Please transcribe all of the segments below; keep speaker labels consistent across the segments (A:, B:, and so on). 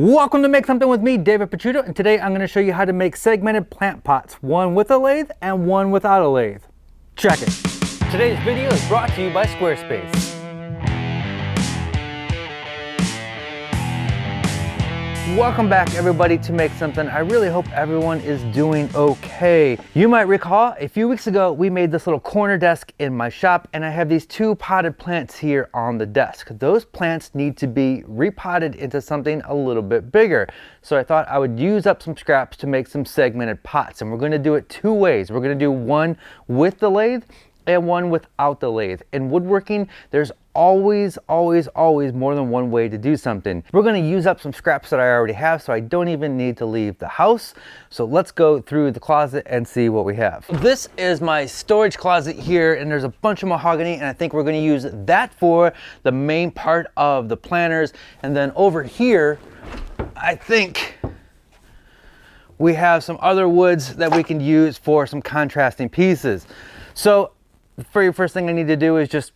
A: Welcome to Make Something with me, David Picciuto, and today I'm going to show you how to make segmented plant pots, one with a lathe and one without a lathe. Check it. Today's video is brought to you by Squarespace. Welcome back everybody to Make Something. I really hope everyone is doing okay. You might recall a few weeks ago we made this little corner desk in my shop, and I have these two potted plants here on the desk. Those plants need to be repotted into something a little bit bigger. So I thought I would use up some scraps to make some segmented pots, and we're going to do it two ways. We're going to do one with the lathe and one without the lathe. In woodworking, there's always more than one way to do something. We're going to use up some scraps that I already have, so I don't even need to leave the house. So let's go through the closet and see what we have. This is my storage closet here, and there's a bunch of mahogany, and I think we're going to use that for the main part of the planters. And then over here, I think we have some other woods that we can use for some contrasting pieces. So the very first thing I need to do is just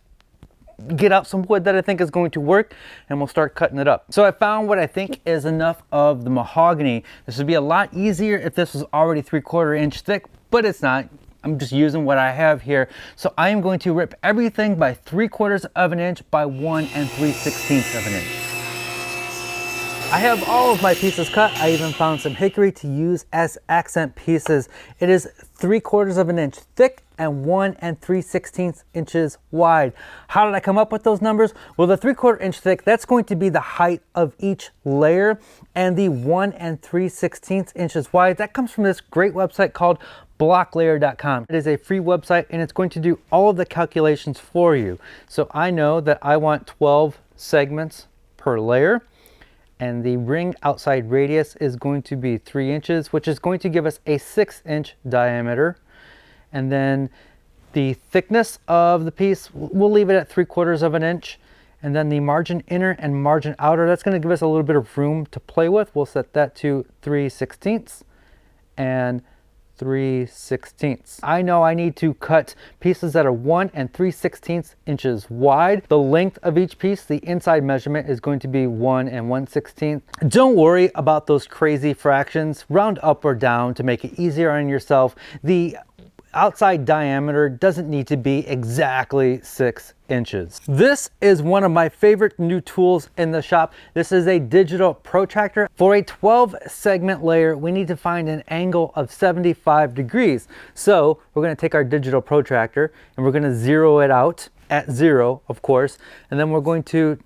A: get out some wood that I think is going to work, and we'll start cutting it up. So I found what I think is enough of the mahogany. This would be a lot easier if this was already 3/4 inch thick, but it's not. I'm just using what I have here. So I am going to rip everything by 3/4 of an inch by 1 3/16 of an inch. I have all of my pieces cut. I even found some hickory to use as accent pieces. It is 3/4 of an inch thick and 1 3/16 inches wide. How did I come up with those numbers? Well, the 3/4 inch thick, that's going to be the height of each layer, and the 1 3/16 inches wide, that comes from this great website called blocklayer.com. It is a free website, and it's going to do all of the calculations for you. So I know that I want 12 segments per layer, and the ring outside radius is going to be 3 inches, which is going to give us a 6-inch diameter. And then the thickness of the piece, we'll leave it at 3/4 of an inch. And then the margin inner and margin outer, that's going to give us a little bit of room to play with. We'll set that to 3/16 and 3/16. I know I need to cut pieces that are 1 3/16 inches wide. The length of each piece, the inside measurement, is going to be 1 1/16. Don't worry about those crazy fractions. Round up or down to make it easier on yourself. The outside diameter doesn't need to be exactly 6 inches. This is one of my favorite new tools in the shop. This is a digital protractor. For a 12 segment layer, we need to find an angle of 75 degrees. So we're going to take our digital protractor and we're going to zero it out at 0, of course. And then we're going to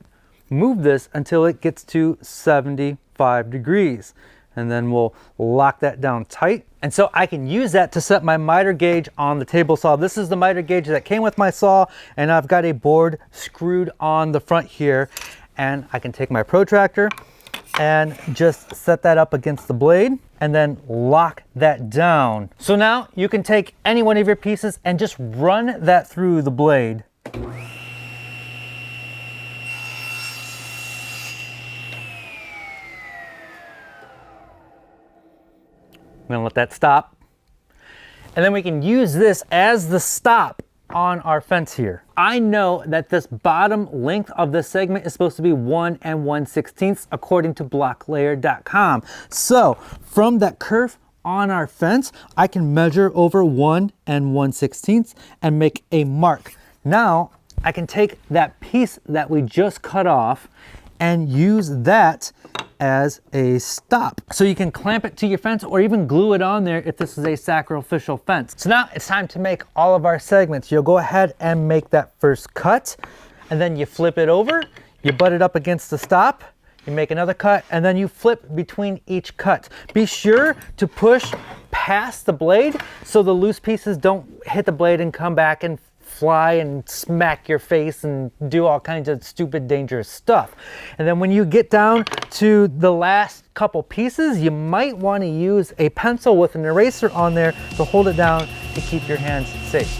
A: move this until it gets to 75 degrees. And then we'll lock that down tight. And so I can use that to set my miter gauge on the table saw. This is the miter gauge that came with my saw, and I've got a board screwed on the front here. And I can take my protractor and just set that up against the blade and then lock that down. So now you can take any one of your pieces and just run that through the blade. I'm gonna let that stop. And then we can use this as the stop on our fence here. I know that this bottom length of this segment is supposed to be 1 1/16 according to blocklayer.com. So from that curve on our fence, I can measure over 1 1/16 and make a mark. Now I can take that piece that we just cut off and use that as a stop. So you can clamp it to your fence or even glue it on there if this is a sacrificial fence. So now it's time to make all of our segments. You'll go ahead and make that first cut, and then you flip it over, you butt it up against the stop, you make another cut, and then you flip between each cut. Be sure to push past the blade so the loose pieces don't hit the blade and come back and fly and smack your face and do all kinds of stupid, dangerous stuff. And then when you get down to the last couple pieces, you might want to use a pencil with an eraser on there to hold it down to keep your hands safe.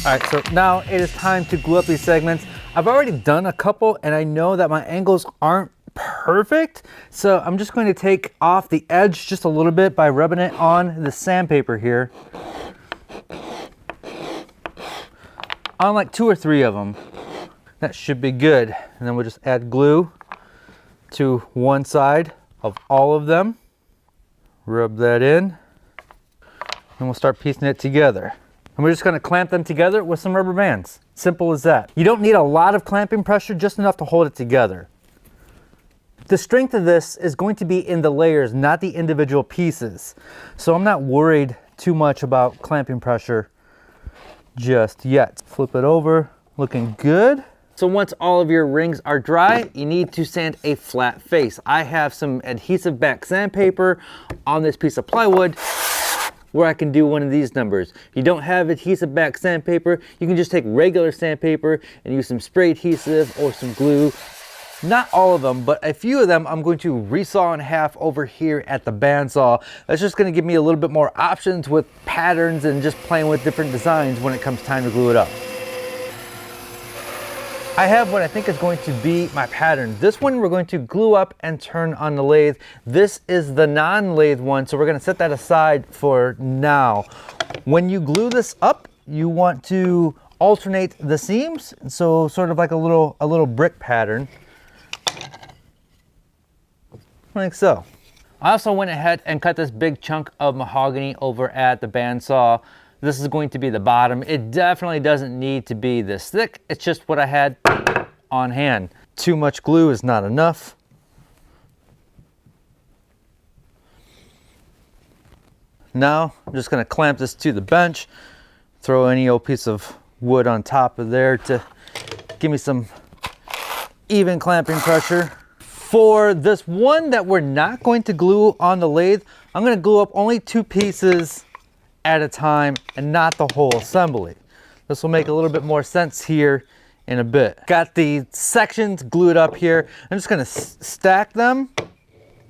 A: All right, so now it is time to glue up these segments. I've already done a couple and I know that my angles aren't perfect. So I'm just going to take off the edge just a little bit by rubbing it on the sandpaper here. On like 2 or 3 of them. That should be good. And then we'll just add glue to one side of all of them. Rub that in. And we'll start piecing it together. And we're just going to clamp them together with some rubber bands. Simple as that. You don't need a lot of clamping pressure, just enough to hold it together. The strength of this is going to be in the layers, not the individual pieces. So I'm not worried too much about clamping pressure just yet. Flip it over, looking good. So once all of your rings are dry, you need to sand a flat face. I have some adhesive back sandpaper on this piece of plywood where I can do one of these numbers. If you don't have adhesive back sandpaper, you can just take regular sandpaper and use some spray adhesive or some glue. Not all of them, but a few of them I'm going to resaw in half over here at the bandsaw. That's just going to give me a little bit more options with patterns and just playing with different designs when it comes time to glue it up. I have what I think is going to be my pattern. This one we're going to glue up and turn on the lathe. This is the non-lathe one, so we're going to set that aside for now. When you glue this up, you want to alternate the seams, so sort of like a little brick pattern. Like so. I also went ahead and cut this big chunk of mahogany over at the bandsaw. This is going to be the bottom. It definitely doesn't need to be this thick. It's just what I had on hand. Too much glue is not enough. Now I'm just going to clamp this to the bench. Throw any old piece of wood on top of there to give me some even clamping pressure. For this one that we're not going to glue on the lathe, I'm going to glue up only 2 pieces at a time and not the whole assembly. This will make a little bit more sense here in a bit. Got the sections glued up here. I'm just going to stack them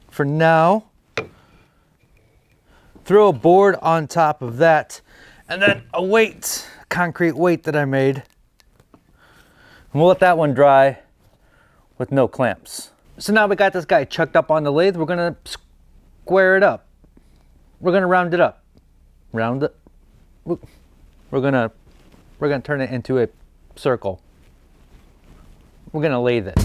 A: for now. Throw a board on top of that, and then a weight, concrete weight that I made. And we'll let that one dry with no clamps. So now we got this guy chucked up on the lathe. We're gonna square it up. We're gonna round it up. Round it. We're gonna turn it into a circle. We're gonna lathe it.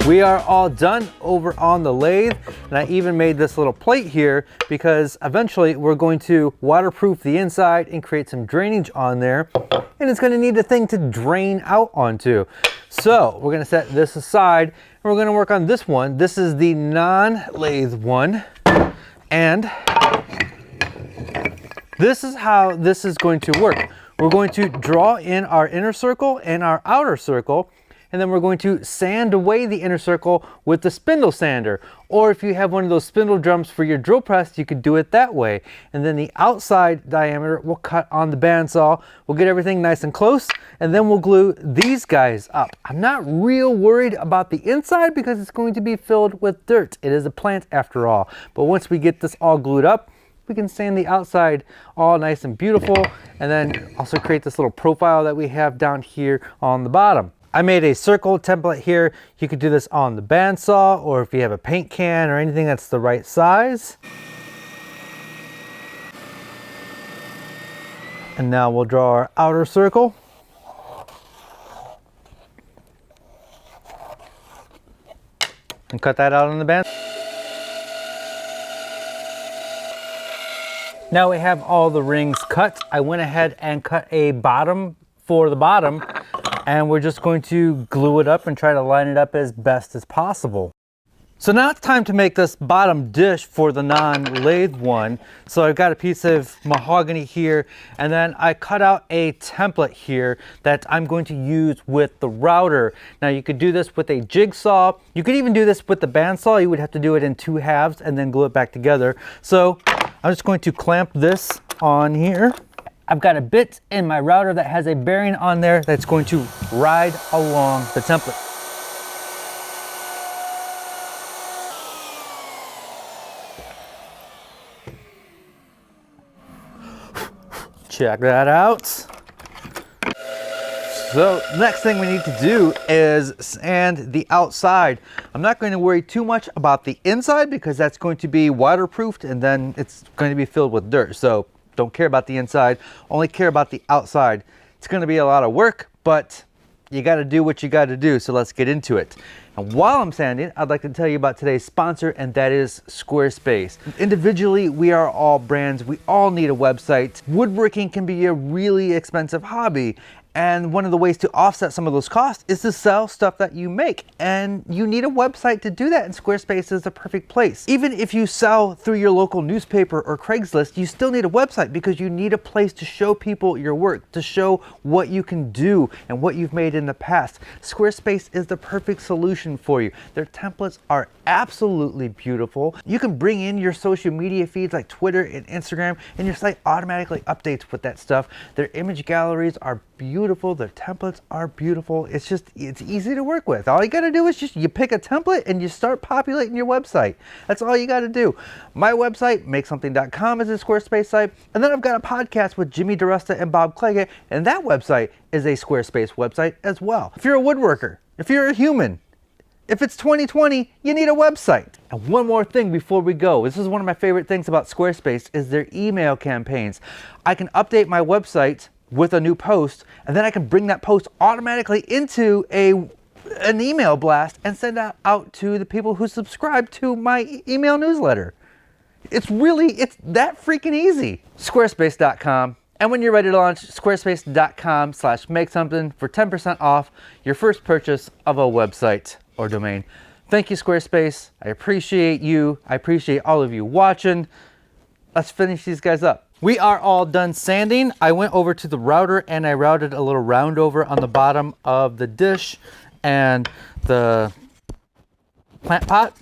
A: We are all done over on the lathe, and I even made this little plate here because eventually we're going to waterproof the inside and create some drainage on there, and it's going to need a thing to drain out onto. So we're going to set this aside and we're going to work on this one. This is the non-lathe one, and this is how this is going to work. We're going to draw in our inner circle and our outer circle, and then we're going to sand away the inner circle with the spindle sander. Or if you have one of those spindle drums for your drill press, you could do it that way. And then the outside diameter we'll cut on the bandsaw. We'll get everything nice and close, and then we'll glue these guys up. I'm not real worried about the inside because it's going to be filled with dirt. It is a plant after all. But once we get this all glued up, we can sand the outside all nice and beautiful, and then also create this little profile that we have down here on the bottom. I made a circle template here. You could do this on the bandsaw, or if you have a paint can or anything that's the right size. And now we'll draw our outer circle. And cut that out on the band. Now we have all the rings cut. I went ahead and cut a bottom for the bottom, and we're just going to glue it up and try to line it up as best as possible. So now it's time to make this bottom dish for the non-lathe one. So I've got a piece of mahogany here, and then I cut out a template here that I'm going to use with the router. Now you could do this with a jigsaw. You could even do this with the bandsaw. You would have to do it in 2 halves and then glue it back together. So I'm just going to clamp this on here. I've got a bit in my router that has a bearing on there that's going to ride along the template. Check that out. So next thing we need to do is sand the outside. I'm not going to worry too much about the inside because that's going to be waterproofed and then it's going to be filled with dirt. So don't care about the inside, only care about the outside. It's going to be a lot of work, but you got to do what you got to do. So let's get into it. And while I'm sanding, I'd like to tell you about today's sponsor, and that is Squarespace. Individually, we are all brands. We all need a website. Woodworking can be a really expensive hobby. And one of the ways to offset some of those costs is to sell stuff that you make. And you need a website to do that, and Squarespace is the perfect place. Even if you sell through your local newspaper or Craigslist, you still need a website because you need a place to show people your work, to show what you can do and what you've made in the past. Squarespace is the perfect solution for you. Their templates are absolutely beautiful. You can bring in your social media feeds like Twitter and Instagram, and your site automatically updates with that stuff. Their image galleries are beautiful. Their templates are beautiful. It's easy to work with. All you got to do is you pick a template and you start populating your website. That's all you got to do. My website, makesomething.com, is a Squarespace site. And then I've got a podcast with Jimmy DeRusta and Bob Claggett, and that website is a Squarespace website as well. If you're a woodworker, if you're a human, if it's 2020, you need a website. And one more thing before we go. This is one of my favorite things about Squarespace is their email campaigns. I can update my website with a new post, and then I can bring that post automatically into an email blast and send that out to the people who subscribe to my email newsletter. It's that freaking easy. Squarespace.com. And when you're ready to launch, squarespace.com/makesomething for 10% off your first purchase of a website or domain. Thank you, Squarespace. I appreciate you. I appreciate all of you watching. Let's finish these guys up. We are all done sanding. I went over to the router and I routed a little round over on the bottom of the dish and the plant pot.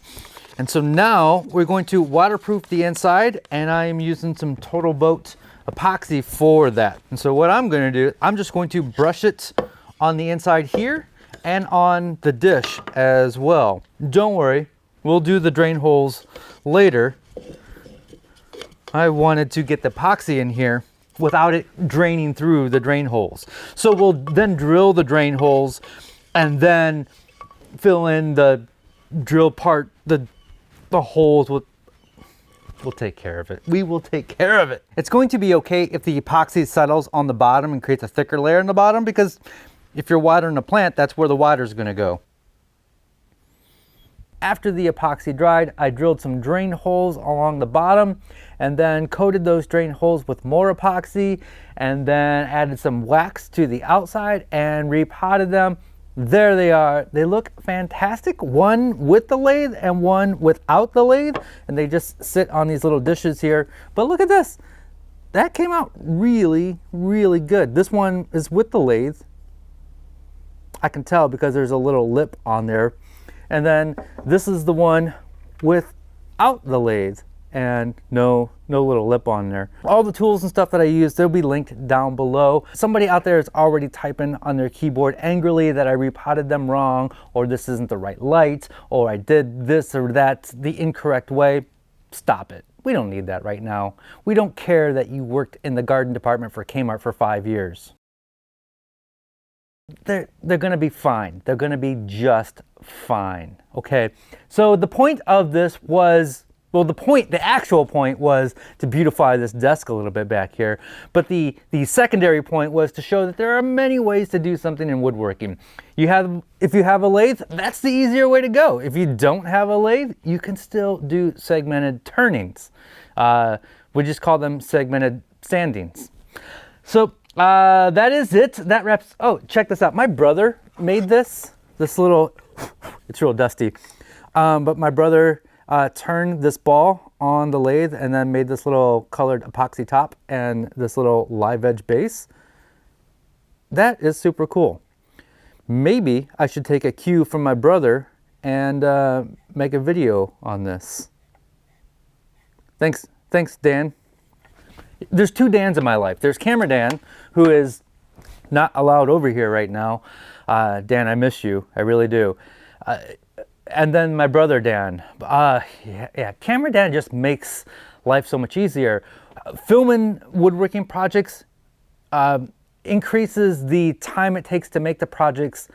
A: And so now we're going to waterproof the inside, and I am using some Total Boat epoxy for that. And so what I'm going to do, I'm just going to brush it on the inside here and on the dish as well. Don't worry, we'll do the drain holes later. I wanted to get the epoxy in here without it draining through the drain holes. So we'll then drill the drain holes and then fill in the drill part, the holes. We'll take care of it. We will take care of it. It's going to be okay if the epoxy settles on the bottom and creates a thicker layer in the bottom, because if you're watering a plant, that's where the water is going to go. After the epoxy dried, I drilled some drain holes along the bottom and then coated those drain holes with more epoxy and then added some wax to the outside and repotted them. There they are. They look fantastic. One with the lathe and one without the lathe, and they just sit on these little dishes here. But look at this. That came out really, really good. This one is with the lathe. I can tell because there's a little lip on there. And then this is the one without the lathe and no little lip on there. All the tools and stuff that I use, they'll be linked down below. Somebody out there is already typing on their keyboard angrily that I repotted them wrong, or this isn't the right light, or I did this or that the incorrect way. Stop it. We don't need that right now. We don't care that you worked in the garden department for Kmart for 5 years. They're going to be fine. They're going to be just fine. Okay. So the point of this was, well, the actual point was to beautify this desk a little bit back here. But the secondary point was to show that there are many ways to do something in woodworking. If you have a lathe, that's the easier way to go. If you don't have a lathe, you can still do segmented turnings. We just call them segmented sandings. So that is it. That wraps. Oh, check this out. My brother made this little, it's real dusty. But my brother turned this ball on the lathe and then made this little colored epoxy top and this little live edge base. That is super cool. Maybe I should take a cue from my brother and make a video on this. Thanks, Dan. There's two Dans in my life. There's Camera Dan, who is not allowed over here right now. Dan, I miss you. I really do. And then my brother Dan. Yeah, Camera Dan just makes life so much easier. Filming woodworking projects increases the time it takes to make the projects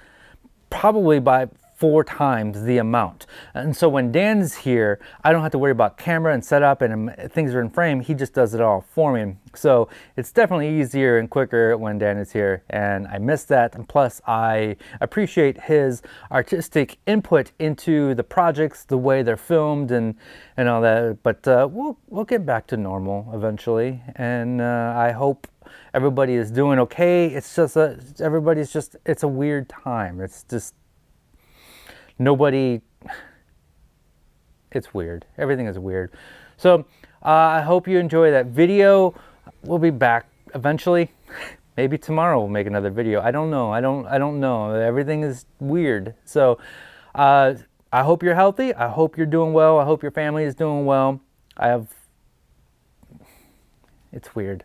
A: probably by 4 times the amount. And so when Dan's here, I don't have to worry about camera and setup and things are in frame. He just does it all for me. So it's definitely easier and quicker when Dan is here, and I miss that. And plus, I appreciate his artistic input into the projects, the way they're filmed and all that. But we'll get back to normal eventually, and I hope everybody is doing okay. It's just it's a weird time. It's just it's weird. Everything is weird. So I hope you enjoy that video. We'll be back eventually. Maybe tomorrow we'll make another video. I don't know. I don't know. Everything is weird. So I hope you're healthy. I hope you're doing well. I hope your family is doing well. It's weird.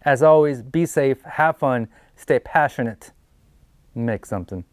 A: As always, be safe, have fun, stay passionate, make something.